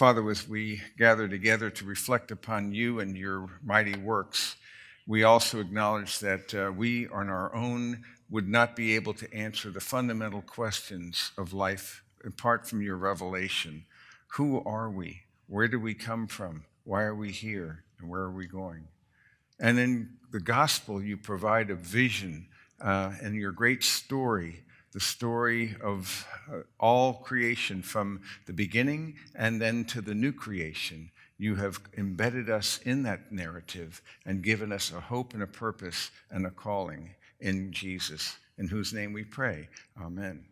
Father, as we gather together to reflect upon you and your mighty works, we also acknowledge that we on our own would not be able to answer the fundamental questions of life apart from your revelation. Who are we? Where do we come from? Why are we here? And where are we going? And in the gospel, you provide a vision and your great story, the story of all creation from the beginning and then to the new creation. You have embedded us in that narrative and given us a hope and a purpose and a calling in Jesus, in whose name we pray. Amen.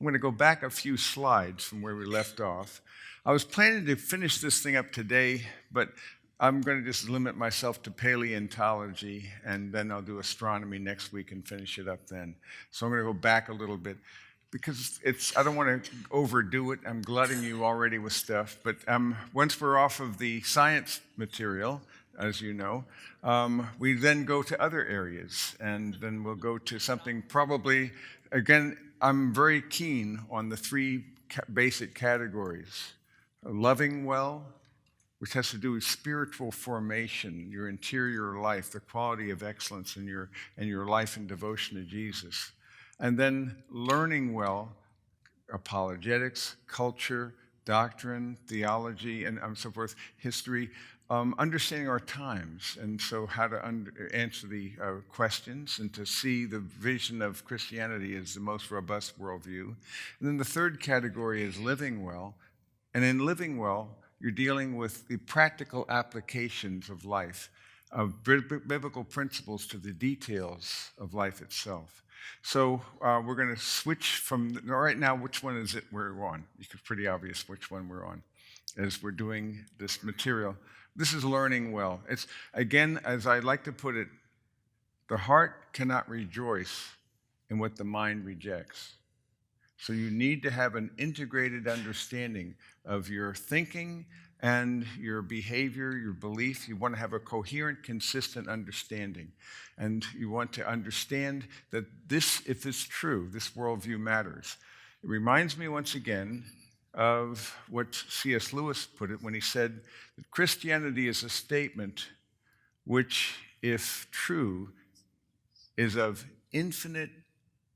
I'm going to go back a few slides from where we left off. I was planning to finish this thing up today, but I'm going to just limit myself to paleontology, and then I'll do astronomy next week and finish it up then. So I'm going to go back a little bit because I don't want to overdo it. I'm glutting you already with stuff, but once we're off of the science material, as you know, we then go to other areas, and then we'll go to something probably, again, I'm very keen on the three basic categories: loving well, which has to do with spiritual formation, your interior life, the quality of excellence in your life and devotion to Jesus. And then learning well, apologetics, culture, doctrine, theology, and so forth, history, understanding our times, and so how to answer the questions and to see the vision of Christianity as the most robust worldview. And then the third category is living well, and in living well, you're dealing with the practical applications of life, of biblical principles to the details of life itself. So we're going to switch from, right now, which one is it we're on? It's pretty obvious which one we're on as we're doing this material. This is learning well. It's, again, as I like to put it, the heart cannot rejoice in what the mind rejects. So you need to have an integrated understanding of your thinking and your behavior, your belief. You want to have a coherent, consistent understanding. And you want to understand that this, if it's true, this worldview matters. It reminds me once again of what C.S. Lewis put it when he said that Christianity is a statement which, if true, is of infinite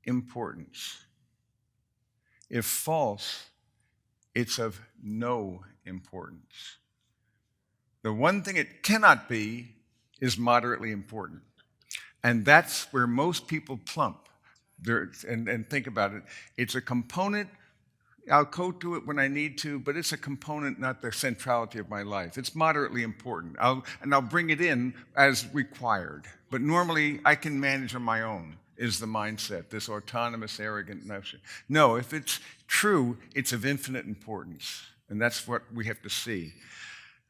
importance. If false, it's of no importance. The one thing it cannot be is moderately important. And that's where most people plump and think about it. It's a component. I'll go to it when I need to, but it's a component, not the centrality of my life. It's moderately important. I'll bring it in as required. But normally I can manage on my own. Is the mindset, this autonomous, arrogant notion. No, if it's true, it's of infinite importance, and that's what we have to see.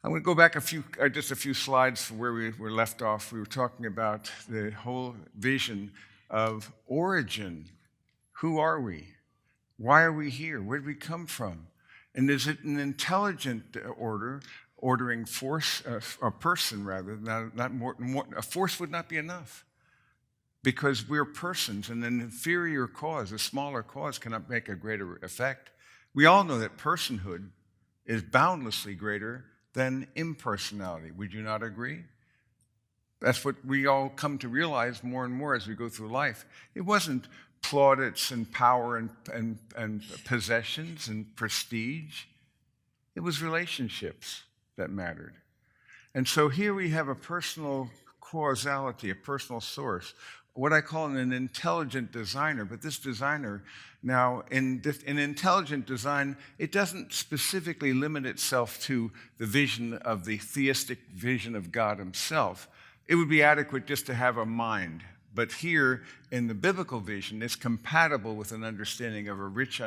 I'm going to go back just a few slides from where we were left off. We were talking about the whole vision of origin. Who are we? Why are we here? Where did we come from? And is it an intelligent ordering force, a person rather, not more, a force would not be enough. Because we're persons, and an inferior cause, a smaller cause, cannot make a greater effect. We all know that personhood is boundlessly greater than impersonality. Would you not agree? That's what we all come to realize more and more as we go through life. It wasn't plaudits and power and possessions and prestige. It was relationships that mattered. And so here we have a personal causality, a personal source, what I call an intelligent designer. But this designer now, in intelligent design, it doesn't specifically limit itself to the vision of the theistic vision of God himself. It would be adequate just to have a mind. But here, in the biblical vision, it's compatible with an understanding of a rich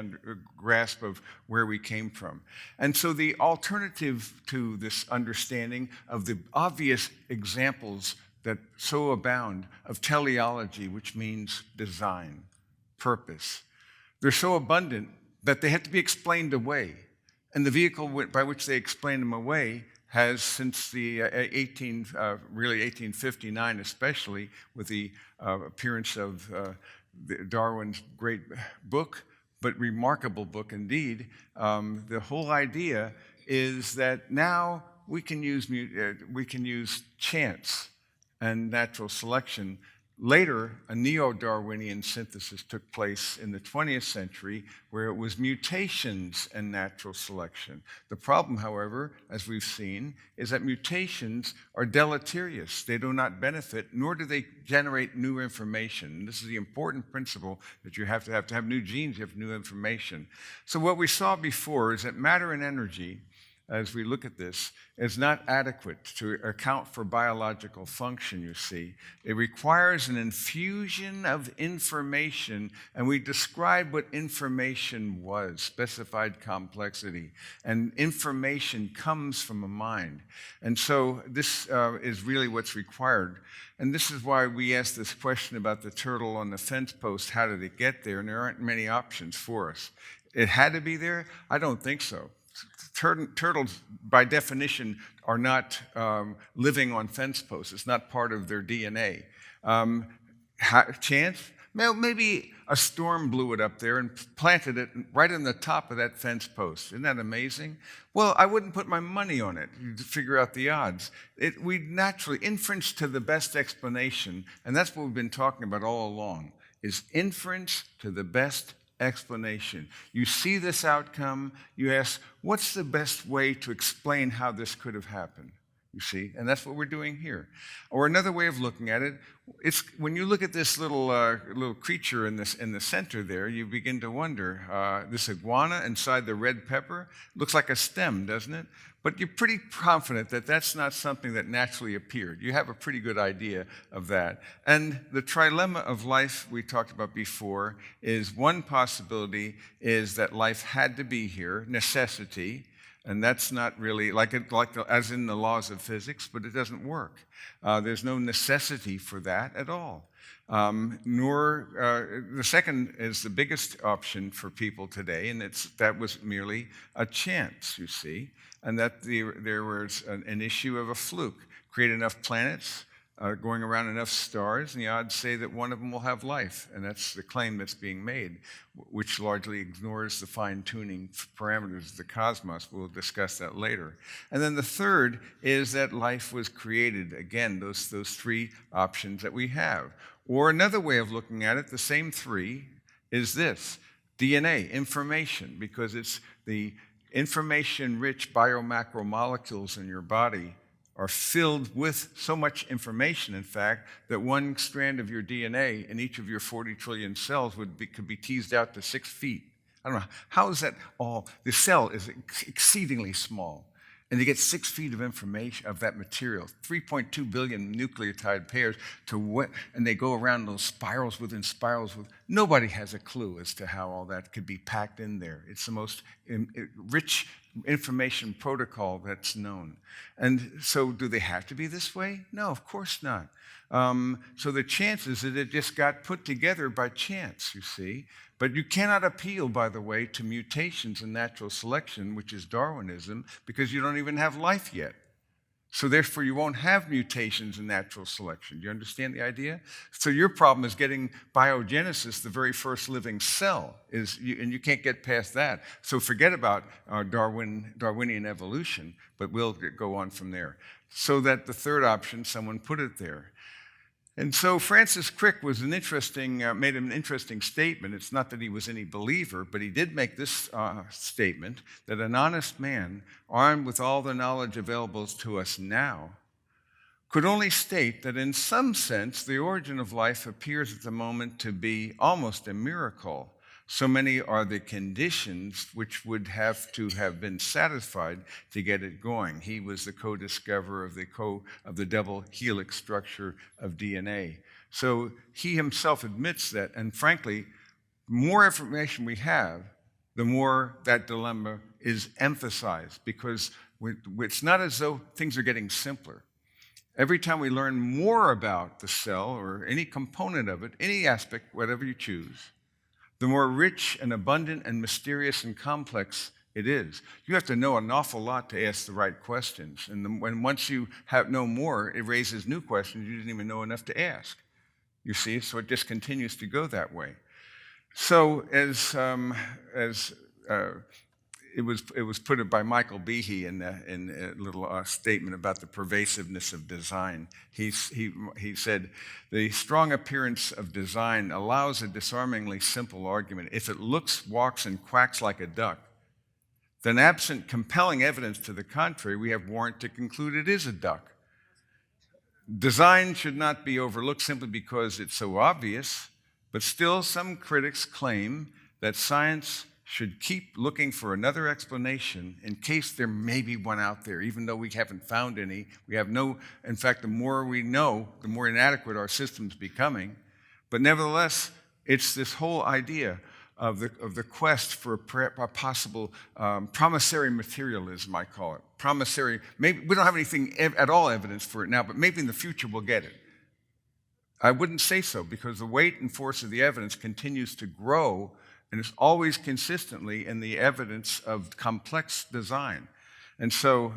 grasp of where we came from. And so the alternative to this understanding of the obvious examples that so abound of teleology, which means design, purpose, they're so abundant that they have to be explained away. And the vehicle by which they explain them away has, since the 1859 especially, with the appearance of Darwin's great book, but remarkable book indeed, the whole idea is that now we can use chance and natural selection. Later, a neo-Darwinian synthesis took place in the 20th century where it was mutations and natural selection. The problem, however, as we've seen, is that mutations are deleterious. They do not benefit, nor do they generate new information. And this is the important principle that you have to have new genes, you have new information. So what we saw before is that matter and energy, as we look at this, is not adequate to account for biological function, you see. It requires an infusion of information, and we describe what information was, specified complexity. And information comes from a mind. And so this is really what's required. And this is why we asked this question about the turtle on the fence post, how did it get there? And there aren't many options for us. It had to be there? I don't think so. Turtles, by definition, are not living on fence posts. It's not part of their DNA. Chance? Maybe a storm blew it up there and planted it right on the top of that fence post. Isn't that amazing? Well, I wouldn't put my money on it to figure out the odds. We naturally, inference to the best explanation, and that's what we've been talking about all along, is inference to the best explanation. You see this outcome, you ask, what's the best way to explain how this could have happened? You see, and that's what we're doing here. Or another way of looking at it, it's when you look at this little creature in the center there, you begin to wonder, this iguana inside the red pepper looks like a stem, doesn't it? But you're pretty confident that that's not something that naturally appeared. You have a pretty good idea of that. And the trilemma of life we talked about before is one possibility is that life had to be here, necessity, and that's not really as in the laws of physics, but it doesn't work. There's no necessity for that at all. The second is the biggest option for people today, and that was merely a chance, you see, and that there was an issue of a fluke. Create enough planets, going around enough stars, and the odds say that one of them will have life, and that's the claim that's being made, which largely ignores the fine-tuning parameters of the cosmos. We'll discuss that later. And then the third is that life was created. Again, those three options that we have. Or another way of looking at it, the same three, is this: DNA, information, because it's the information-rich biomacromolecules in your body are filled with so much information, in fact, that one strand of your DNA in each of your 40 trillion cells could be teased out to 6 feet. I don't know, how is that all? The cell is exceedingly small, and you get 6 feet of information of that material, 3.2 billion nucleotide pairs, and they go around those spirals within spirals. Nobody has a clue as to how all that could be packed in there. It's the most rich information protocol that's known. And so do they have to be this way? No, of course not. So the chances that it just got put together by chance, you see. But you cannot appeal, by the way, to mutations in natural selection, which is Darwinism, because you don't even have life yet. So therefore, you won't have mutations in natural selection. Do you understand the idea? So your problem is getting biogenesis, the very first living cell, and you can't get past that. So forget about Darwinian evolution, but we'll go on from there. So that the third option, someone put it there. And so Francis Crick was made an interesting statement. It's not that he was any believer, but he did make this statement, that an honest man, armed with all the knowledge available to us now, could only state that in some sense the origin of life appears at the moment to be almost a miracle. So many are the conditions which would have to have been satisfied to get it going. He was the co-discoverer of the double helix structure of DNA. So he himself admits that, and frankly, the more information we have, the more that dilemma is emphasized, because it's not as though things are getting simpler. Every time we learn more about the cell or any component of it, any aspect, whatever you choose, the more rich and abundant and mysterious and complex it is. You have to know an awful lot to ask the right questions. And once you know more, it raises new questions you didn't even know enough to ask. You see, so it just continues to go that way. So it was put by Michael Behe in a little statement about the pervasiveness of design. He said, the strong appearance of design allows a disarmingly simple argument. If it looks, walks, and quacks like a duck, then absent compelling evidence to the contrary, we have warrant to conclude it is a duck. Design should not be overlooked simply because it's so obvious, but still some critics claim that science should keep looking for another explanation in case there may be one out there, even though we haven't found any. We have no, in fact, the more we know, the more inadequate our system's becoming. But nevertheless, it's this whole idea of the quest for a possible promissory materialism, I call it. Promissory, maybe we don't have anything at all evidence for it now, but maybe in the future we'll get it. I wouldn't say so, because the weight and force of the evidence continues to grow, and it's always consistently in the evidence of complex design. And so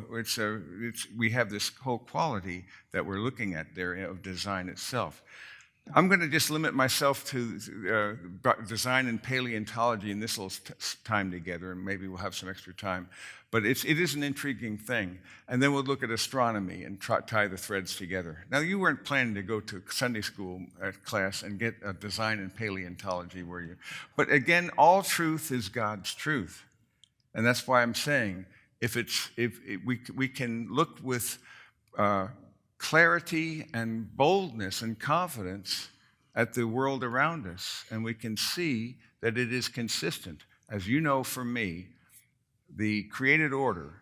we have this whole quality that we're looking at there of design itself. I'm going to just limit myself to design and paleontology in this little time together, and maybe we'll have some extra time. But it is an intriguing thing. And then we'll look at astronomy and tie the threads together. Now, you weren't planning to go to Sunday school class and get a design and paleontology, were you? But again, all truth is God's truth. And that's why I'm saying, if we can look with clarity and boldness and confidence at the world around us, and we can see that it is consistent. As you know from me, the created order,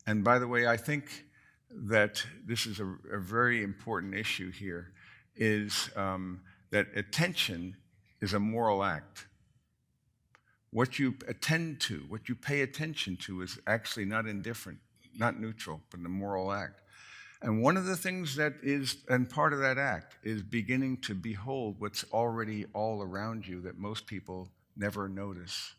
and by the way, I think that this is a very important issue here, is that attention is a moral act. What you attend to, what you pay attention to, is actually not indifferent, not neutral, but a moral act. And one of the things that is, and part of that act, is beginning to behold what's already all around you that most people never notice.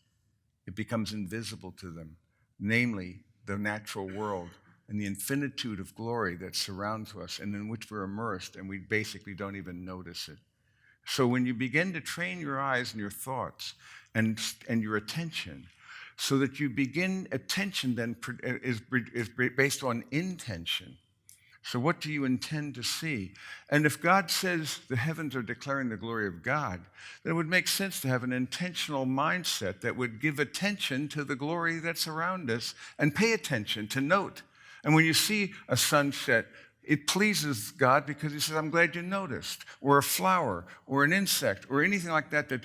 It becomes invisible to them, namely the natural world and the infinitude of glory that surrounds us and in which we're immersed, and we basically don't even notice it. So when you begin to train your eyes and your thoughts and your attention, so that you begin, attention then is based on intention. So what do you intend to see? And if God says the heavens are declaring the glory of God, then it would make sense to have an intentional mindset that would give attention to the glory that's around us and pay attention to note. And when you see a sunset, it pleases God because he says, I'm glad you noticed, or a flower, or an insect, or anything like that that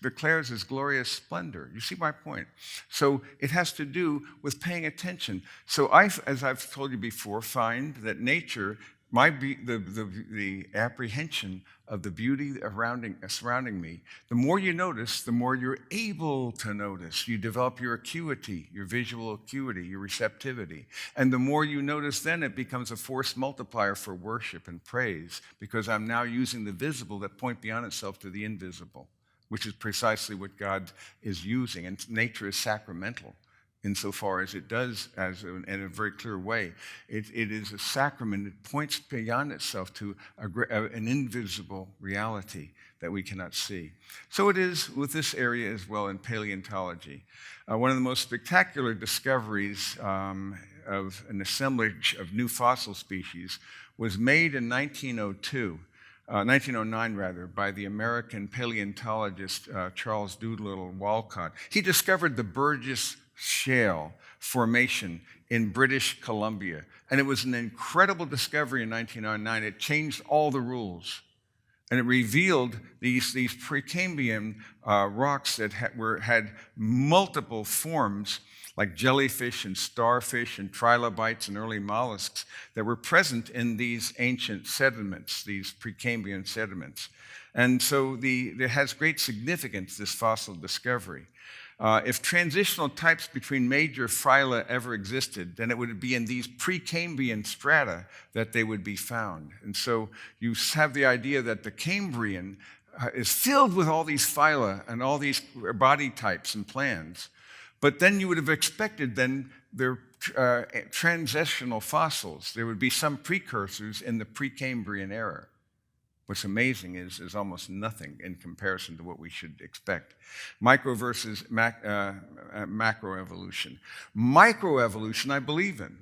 declares his glorious splendor. You see my point? So it has to do with paying attention. So as I've told you before, find that nature, the apprehension of the beauty surrounding me, the more you notice, the more you're able to notice. You develop your acuity, your visual acuity, your receptivity. And the more you notice, then it becomes a force multiplier for worship and praise, because I'm now using the visible that point beyond itself to the invisible, which is precisely what God is using. And nature is sacramental insofar as it does, in a very clear way. It is a sacrament. It points beyond itself to an invisible reality that we cannot see. So it is with this area as well in paleontology. One of the most spectacular discoveries of an assemblage of new fossil species was made in 1909 rather, by the American paleontologist Charles Doolittle Walcott. He discovered the Burgess Shale formation in British Columbia. And it was an incredible discovery in 1909. It changed all the rules. And it revealed these Precambrian rocks that had multiple forms, like jellyfish and starfish and trilobites and early mollusks, that were present in these ancient sediments, these Precambrian sediments. And so it has great significance, this fossil discovery. If transitional types between major phyla ever existed, then it would be in these Precambrian strata that they would be found. And so you have the idea that the Cambrian is filled with all these phyla and all these body types and plans. But then you would have expected then their transitional fossils. There would be some precursors in the Precambrian era. What's amazing is there's almost nothing in comparison to what we should expect. Micro versus macroevolution. Microevolution I believe in.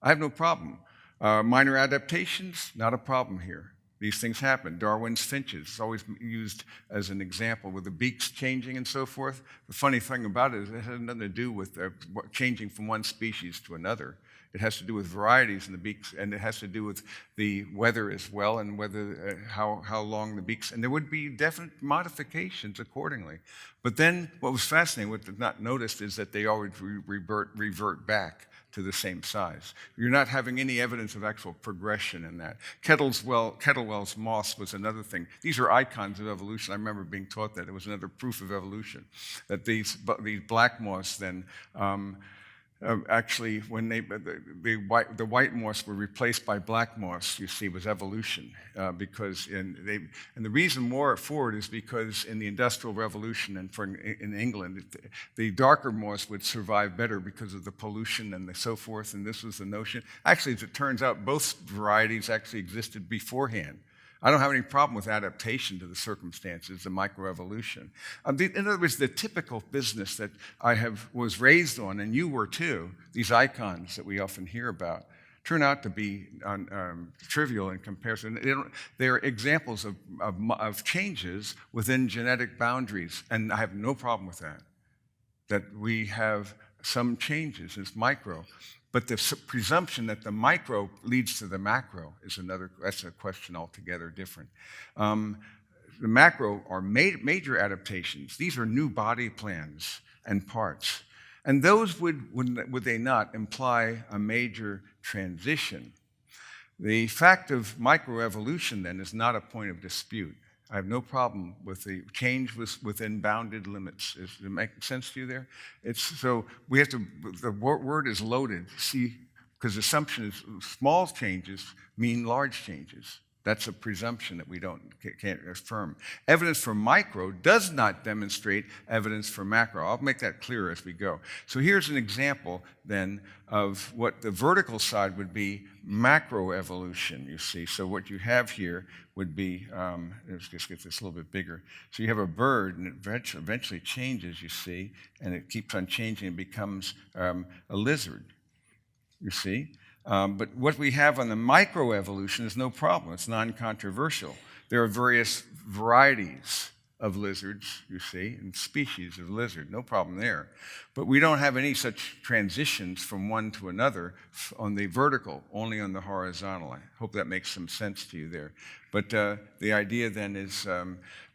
I have no problem. Minor adaptations, not a problem here. These things happen. Darwin's finches is always used as an example with the beaks changing and so forth. The funny thing about it is it has nothing to do with changing from one species to another. It has to do with varieties in the beaks, and it has to do with the weather as well, and whether how long the beaks. And there would be definite modifications accordingly. But then, what was fascinating, what was not noticed, is that they always revert back to the same size. You're not having any evidence of actual progression in that. Kettlewell's moss was another thing. These are icons of evolution. I remember being taught that. It was another proof of evolution, that these black moss then actually, when the white moss were replaced by black moss, you see, was evolution. And the reason for it is because in the Industrial Revolution and in England, the darker moss would survive better because of the pollution and so forth. And this was the notion. Actually, as it turns out, both varieties actually existed beforehand. I don't have any problem with adaptation to the circumstances, the microevolution. In other words, the typical business that was raised on, and you were too, these icons that we often hear about, turn out to be trivial in comparison. They're examples of changes within genetic boundaries, and I have no problem with that we have some changes. It's micro. But the presumption that the micro leads to the macro is that's a question altogether different. The macro are major adaptations. These are new body plans and parts. And those would they not imply a major transition? The fact of microevolution then is not a point of dispute. I have no problem with the change within bounded limits. Does it make sense to you there? So we have to, the word is loaded, see, because the assumption is small changes mean large changes. That's a presumption that we can't affirm. Evidence for micro does not demonstrate evidence for macro. I'll make that clearer as we go. So here's an example then of what the vertical side would be macroevolution, you see. So what you have here would be, let's just get this a little bit bigger. So you have a bird, and it eventually changes, you see, and it keeps on changing and becomes a lizard, you see. But what we have on the microevolution is no problem. It's non-controversial. There are various varieties of lizards, you see, and species of lizard. No problem there. But we don't have any such transitions from one to another on the vertical, only on the horizontal. I hope that makes some sense to you there. But the idea then is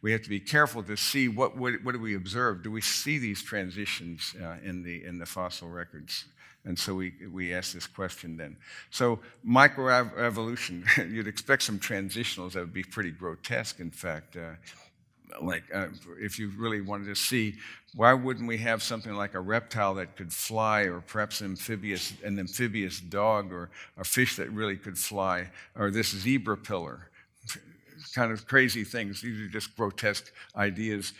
we have to be careful to see what do we observe. Do we see these transitions in the fossil records? And so we ask this question then. So microevolution, you'd expect some transitionals that would be pretty grotesque, in fact. If you really wanted to see, why wouldn't we have something like a reptile that could fly, or perhaps an amphibious dog, or a fish that really could fly, or this zebra pillar? Kind of crazy things. These are just grotesque ideas,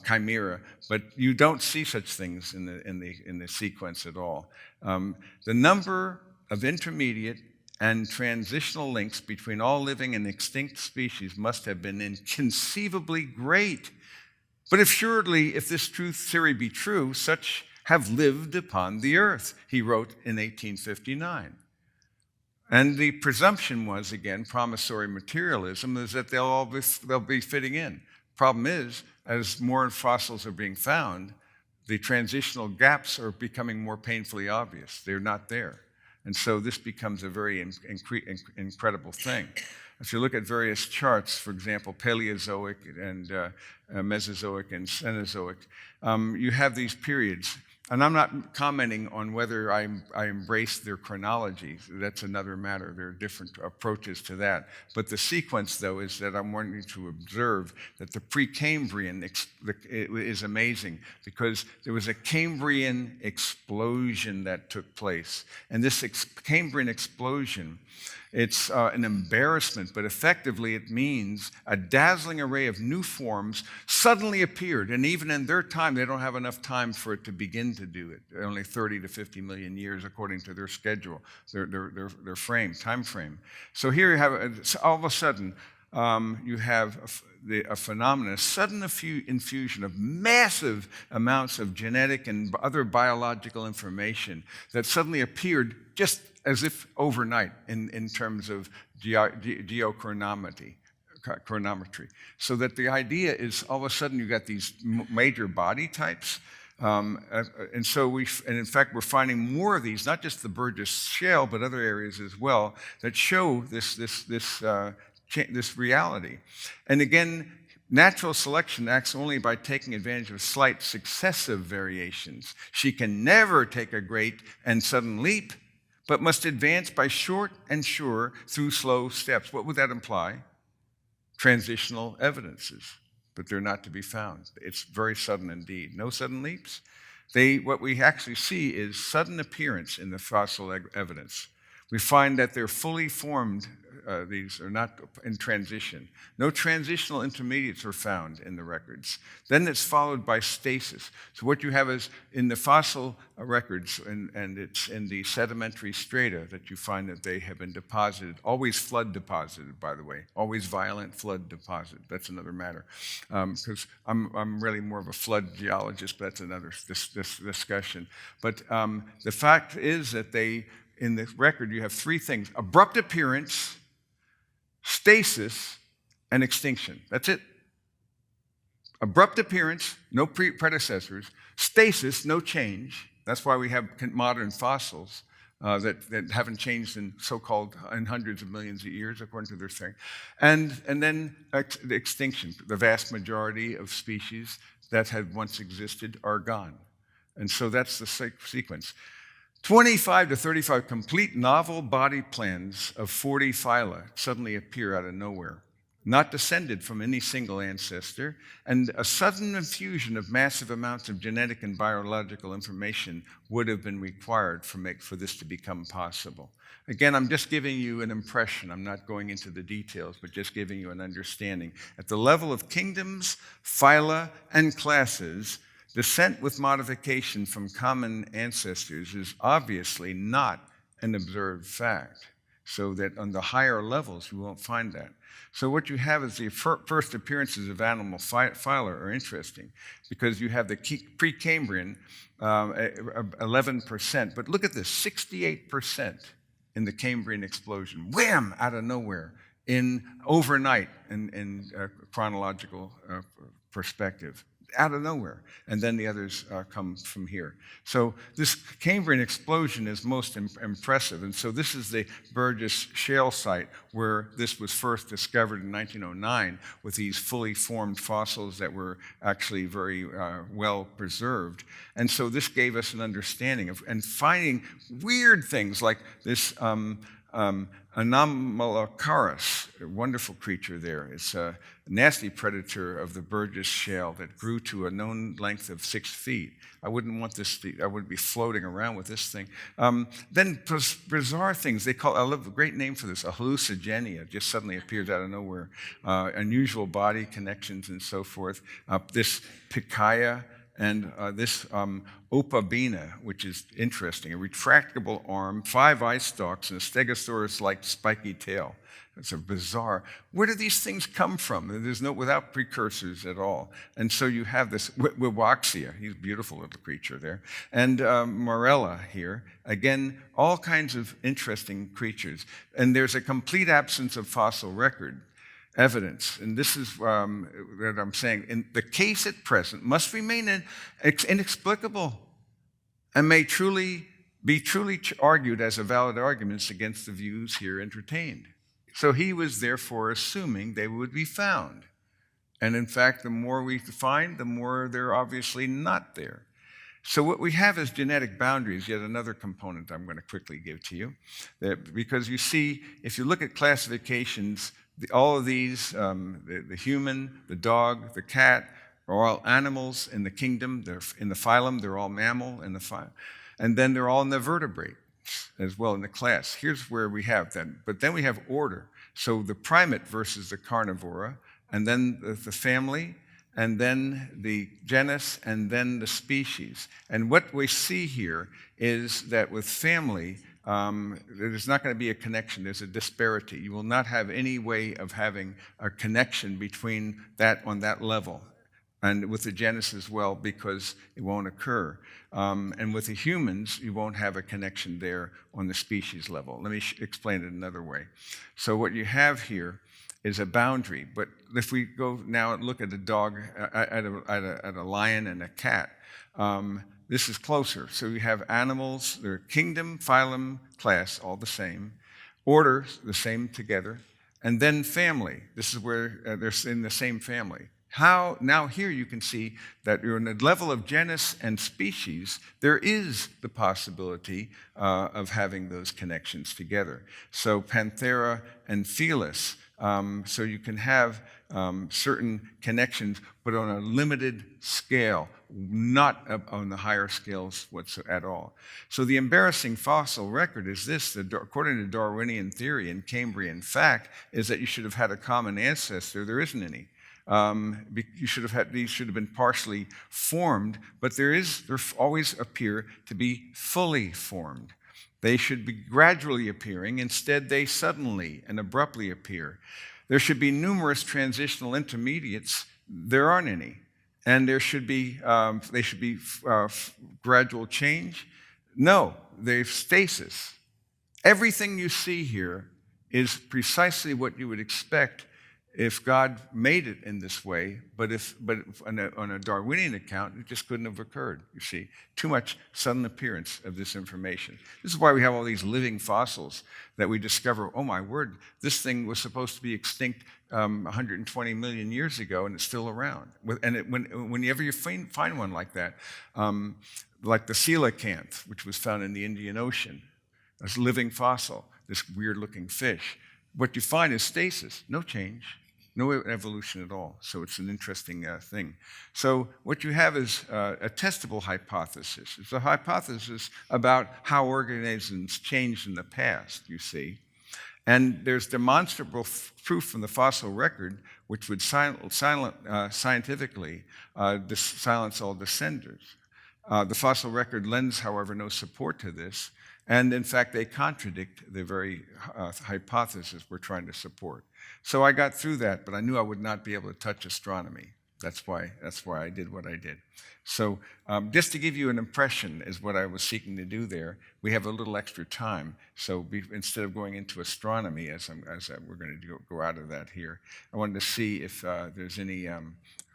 chimera. But you don't see such things in the sequence at all. The number of intermediate and transitional links between all living and extinct species must have been inconceivably great. But assuredly, if this truth theory be true, such have lived upon the earth, he wrote in 1859. And the presumption was, again, promissory materialism, is that they'll be fitting in. Problem is, as more fossils are being found, the transitional gaps are becoming more painfully obvious. They're not there. And so this becomes a very incredible thing. If you look at various charts, for example, Paleozoic and Mesozoic and Cenozoic, you have these periods. And I'm not commenting on whether I embrace their chronology. That's another matter. There are different approaches to that. But the sequence, though, is that I'm wanting you to observe that the Precambrian is amazing, because there was a Cambrian explosion that took place. And this Cambrian explosion, it's an embarrassment, but effectively it means a dazzling array of new forms suddenly appeared. And even in their time, they don't have enough time for it to begin to do it. Only 30 to 50 million years according to their schedule, their time frame. So here you have, all of a sudden, you have a phenomenon, a sudden infusion of massive amounts of genetic and other biological information that suddenly appeared just as if overnight in terms of geochronometry. So that the idea is all of a sudden you got these major body types. And in fact, we're finding more of these, not just the Burgess Shale, but other areas as well, that show this reality. And again, natural selection acts only by taking advantage of slight successive variations. She can never take a great and sudden leap, but must advance by short and sure through slow steps. What would that imply? Transitional evidences, but they're not to be found. It's very sudden indeed. No sudden leaps. What we actually see is sudden appearance in the fossil evidence. We find that they're fully formed, these are not in transition. No transitional intermediates are found in the records. Then it's followed by stasis. So what you have is in the fossil records, and it's in the sedimentary strata that you find that they have been deposited, always flood deposited, by the way, always violent flood deposit. That's another matter, because I'm really more of a flood geologist, but that's another discussion. But the fact is that in the record, you have three things: abrupt appearance, stasis, and extinction. That's it. Abrupt appearance, no predecessors. Stasis, no change. That's why we have modern fossils that haven't changed in hundreds of millions of years, according to their thing. And then the extinction. The vast majority of species that had once existed are gone. And so that's the sequence. 25 to 35 complete novel body plans of 40 phyla suddenly appear out of nowhere, not descended from any single ancestor, and a sudden infusion of massive amounts of genetic and biological information would have been required for this to become possible. Again, I'm just giving you an impression. I'm not going into the details, but just giving you an understanding. At the level of kingdoms, phyla, and classes, descent with modification from common ancestors is obviously not an observed fact, so that on the higher levels you won't find that. So what you have is the first appearances of animal phyla are interesting, because you have the Precambrian, 11%, but look at this, 68% in the Cambrian Explosion, wham, out of nowhere, overnight in chronological perspective. Out of nowhere, and then the others come from here. So this Cambrian explosion is most impressive, and so this is the Burgess Shale site where this was first discovered in 1909 with these fully formed fossils that were actually very well preserved. And so this gave us an understanding of, and finding weird things like this Anomalocaris, a wonderful creature there. It's a nasty predator of the Burgess Shale that grew to a known length of 6 feet. I wouldn't want I would be floating around with this thing. Then bizarre things. I love a great name for this, a hallucigenia, just suddenly appears out of nowhere. Unusual body connections and so forth. This Picaya, and this opabina, which is interesting, a retractable arm, 5 eye stalks, and a stegosaurus-like spiky tail. It's a bizarre. Where do these things come from? There's without precursors at all. And so you have this Wiwaxia, he's a beautiful little creature there, and Morella here. Again, all kinds of interesting creatures. And there's a complete absence of fossil record evidence, and this is what I'm saying. In the case at present must remain inexplicable and may be truly argued as a valid arguments against the views here entertained. So he was therefore assuming they would be found. And in fact, the more we find, the more they're obviously not there. So what we have is genetic boundaries, yet another component I'm going to quickly give to you. Because you see, if you look at classifications, all of these, the human, the dog, the cat, are all animals in the kingdom. They're in the phylum, they're all mammal in the phylum. And then they're all in the vertebrate as well in the class. Here's where we have that. But then we have order. So the primate versus the carnivora, and then the family, and then the genus, and then the species. And what we see here is that with family, there's not going to be a connection. There's a disparity. You will not have any way of having a connection between that on that level. And with the genus as well, because it won't occur. And with the humans, you won't have a connection there on the species level. Let me explain it another way. So what you have here is a boundary. But if we go now and look at a dog, at a lion and a cat, this is closer. So you have animals, they're kingdom, phylum, class, all the same. Order, the same together. And then family. This is where they're in the same family. Now here you can see that you're on the level of genus and species, there is the possibility of having those connections together. So Panthera and Felis, so you can have certain connections, but on a limited scale, not on the higher scales at all. So the embarrassing fossil record is this, according to Darwinian theory and Cambrian fact, is that you should have had a common ancestor. There isn't any. These should have been partially formed, but there always appear to be fully formed. They should be gradually appearing. Instead, they suddenly and abruptly appear. There should be numerous transitional intermediates. There aren't any. And they should be gradual change. No, they're stasis. Everything you see here is precisely what you would expect if God made it in this way, but on a Darwinian account, it just couldn't have occurred, you see. Too much sudden appearance of this information. This is why we have all these living fossils that we discover, oh my word, this thing was supposed to be extinct 120 million years ago, and it's still around. Whenever you find one like that, like the coelacanth, which was found in the Indian Ocean, this living fossil, this weird-looking fish, what you find is stasis, no change. No evolution at all. So it's an interesting thing. So what you have is a testable hypothesis. It's a hypothesis about how organisms changed in the past, you see. And there's demonstrable proof from the fossil record which would scientifically silence all dissenters. The fossil record lends, however, no support to this. And in fact, they contradict the very hypothesis we're trying to support. So I got through that, but I knew I would not be able to touch astronomy. That's why I did what I did. So just to give you an impression is what I was seeking to do there. We have a little extra time. So instead of going into astronomy, we're going to go out of that here, I wanted to see if there's any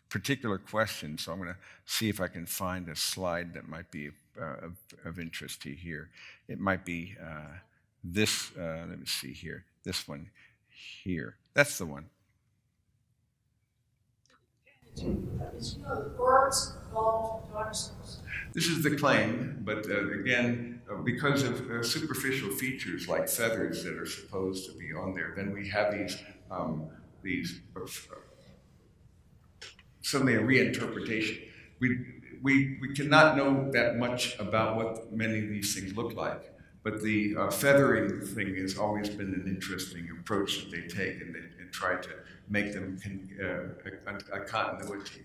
particular questions. So I'm going to see if I can find a slide that might be of interest to you here. It might be this, let me see here, this one here. That's the one. This is the claim, but again, because of superficial features like feathers that are supposed to be on there, then we have these suddenly a reinterpretation. We cannot know that much about what many of these things look like, but the feathering thing has always been an interesting approach that they take, and try to make them a continuity.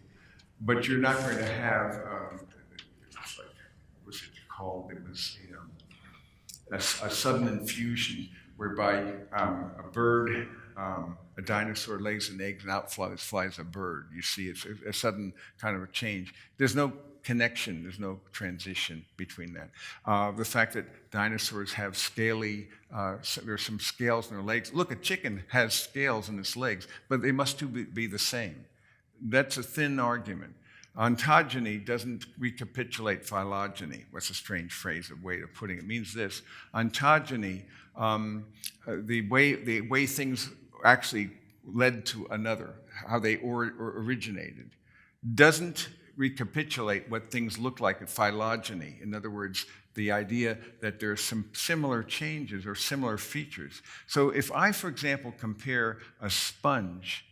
But you're not going to have, what was it called? It was a sudden infusion whereby a bird, a dinosaur lays an egg and out flies a bird. You see, it's a sudden kind of a change. There's no connection, there's no transition between that. The fact that dinosaurs have scaly, there's some scales in their legs. Look, a chicken has scales in its legs, but they must be the same. That's a thin argument. Ontogeny doesn't recapitulate phylogeny. What's a strange way of putting it? It means this. Ontogeny, the way things actually led to another, how they originated, doesn't recapitulate what things look like at phylogeny. In other words, the idea that there's some similar changes or similar features. So if I, for example, compare a sponge,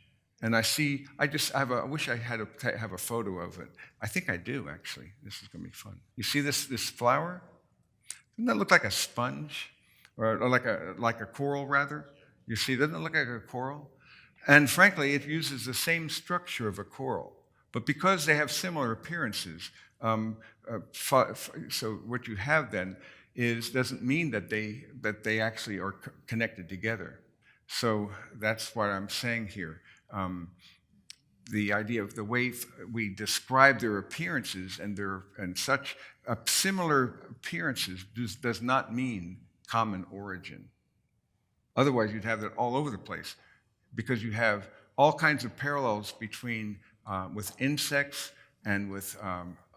and I wish I had have a photo of it. I think I do, actually. This is going to be fun. You see this flower? Doesn't that look like a sponge? Or like a coral, rather? You see, doesn't it look like a coral? And frankly, it uses the same structure of a coral. But because they have similar appearances, so what you have then doesn't mean that they actually are connected together. So that's what I'm saying here. The idea of the way we describe their appearances and such similar appearances does not mean common origin. Otherwise, you'd have it all over the place, because you have all kinds of parallels between with insects and with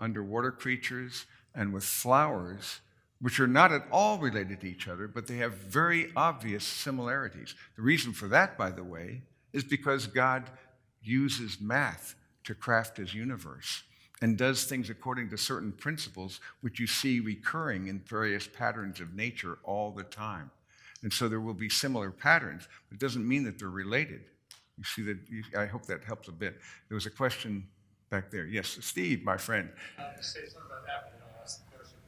underwater creatures and with flowers, which are not at all related to each other, but they have very obvious similarities. The reason for that, by the way, is because God uses math to craft his universe and does things according to certain principles, which you see recurring in various patterns of nature all the time. And so there will be similar patterns, but it doesn't mean that they're related. You see that? I hope that helps a bit. There was a question back there. Yes, Steve, my friend. To say something about that, but I'll ask the question.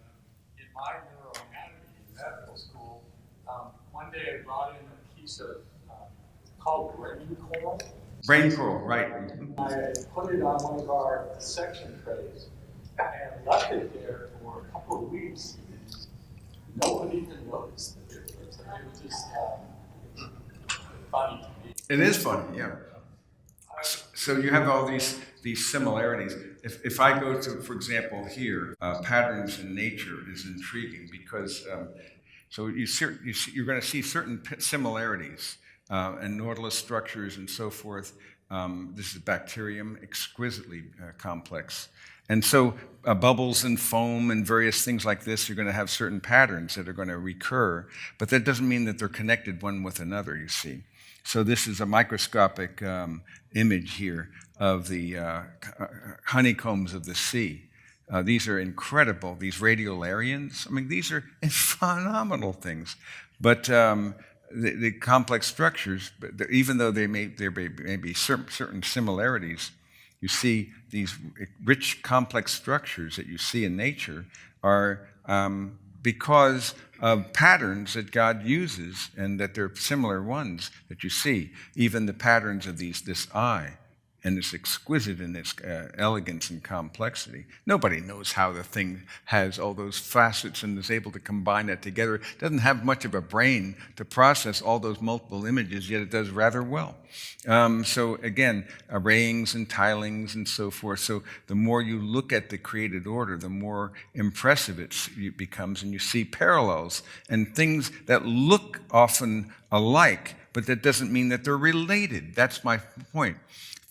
In my neuroanatomy in medical school, one day I brought in a piece of called brain coral. Brain coral, right. I put it on one of our section trays and left it there for a couple of weeks. No one even noticed the difference. It was just funny to me. It is funny, yeah. So you have all these similarities. If I go to, for example, here, patterns in nature is intriguing because so you're going to see certain similarities and nautilus structures and so forth. This is bacterium, exquisitely complex. And so bubbles and foam and various things like this, you're going to have certain patterns that are going to recur, but that doesn't mean that they're connected one with another, you see. So this is a microscopic image here of the honeycombs of the sea. These are incredible, these radiolarians. I mean, these are phenomenal things. But the complex structures, even though there may be certain similarities, you see these rich, complex structures that you see in nature are because of patterns that God uses, and that they're similar ones that you see. Even the patterns of this eye, and it's exquisite in its elegance and complexity. Nobody knows how the thing has all those facets and is able to combine that together. It doesn't have much of a brain to process all those multiple images, yet it does rather well. So again, arrayings and tilings and so forth. So the more you look at the created order, the more impressive it becomes, and you see parallels and things that look often alike, but that doesn't mean that they're related. That's my point.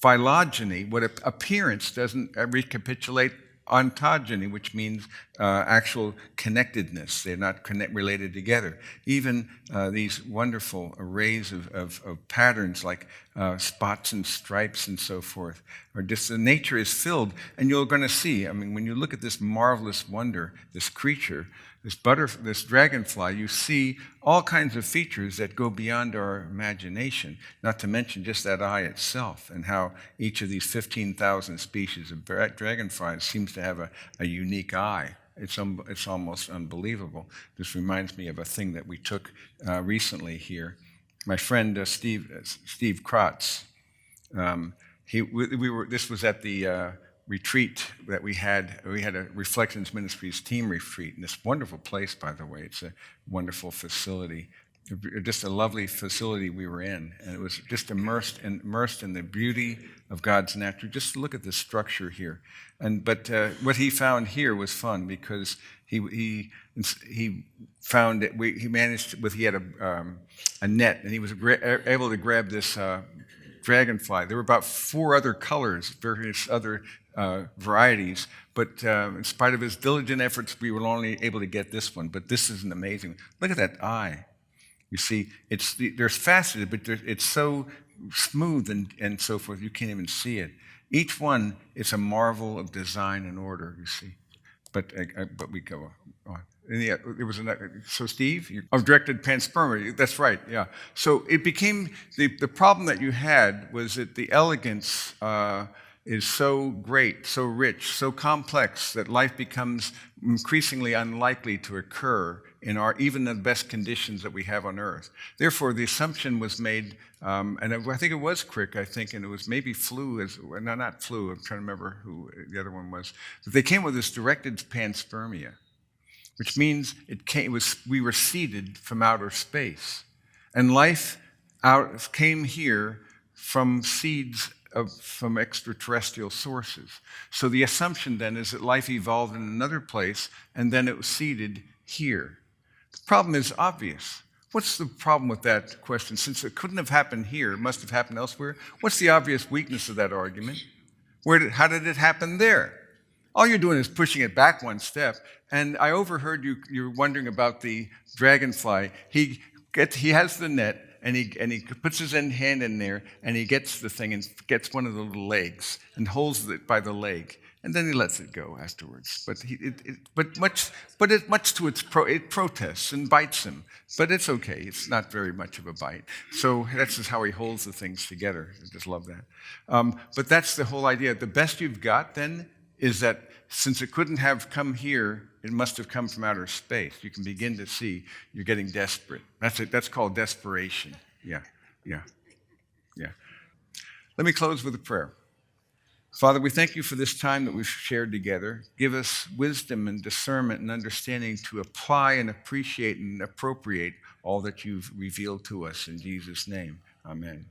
Phylogeny, what appearance doesn't recapitulate ontogeny, which means actual connectedness. They're not related together. Even these wonderful arrays of patterns like spots and stripes and so forth, or just the nature is filled. And you're going to see, I mean, when you look at this marvelous wonder, this creature, this dragonfly, you see all kinds of features that go beyond our imagination, not to mention just that eye itself, and how each of these 15,000 species of dragonflies seems to have a unique eye. It's almost unbelievable. This reminds me of a thing that we took recently here. My friend Steve Kratz, this was at the retreat that we had a Reflections Ministries team retreat in this wonderful place, by the way. It's a wonderful facility, just a lovely facility we were in, and it was just immersed in the beauty of God's nature. Just look at the structure here, but what he found here was fun because he found that he had a net, and he was able to grab this dragonfly. There were about 4 other colors, various other varieties, but in spite of his diligent efforts, we were only able to get this one. But this is an amazing. Look at that eye. You see, there's faceted, but it's so smooth and so forth, you can't even see it. Each one is a marvel of design and order, you see. But we go on. There was so Steve, directed panspermia. That's right, yeah. So it became, the problem that you had was that the elegance is so great, so rich, so complex that life becomes increasingly unlikely to occur in even the best conditions that we have on Earth. Therefore, the assumption was made, and I think it was Crick, and it was maybe Flew, not Flew, I'm trying to remember who the other one was, but they came with this directed panspermia. which means we were seeded from outer space. And life came here from seeds from extraterrestrial sources. So the assumption then is that life evolved in another place and then it was seeded here. The problem is obvious. What's the problem with that question? Since it couldn't have happened here, it must have happened elsewhere. What's the obvious weakness of that argument? How did it happen there? All you're doing is pushing it back one step. And I overheard you're wondering about the dragonfly. He has the net, and he puts his hand in there, and he gets the thing and gets one of the little legs and holds it by the leg, and then he lets it go afterwards. But much to it protests and bites him, but it's okay. It's not very much of a bite. So that's just how he holds the things together. I just love that. But that's the whole idea. The best you've got then is that since it couldn't have come here, it must have come from outer space. You can begin to see you're getting desperate. That's it. That's called desperation. Yeah. Let me close with a prayer. Father, we thank you for this time that we've shared together. Give us wisdom and discernment and understanding to apply and appreciate and appropriate all that you've revealed to us. In Jesus' name, amen.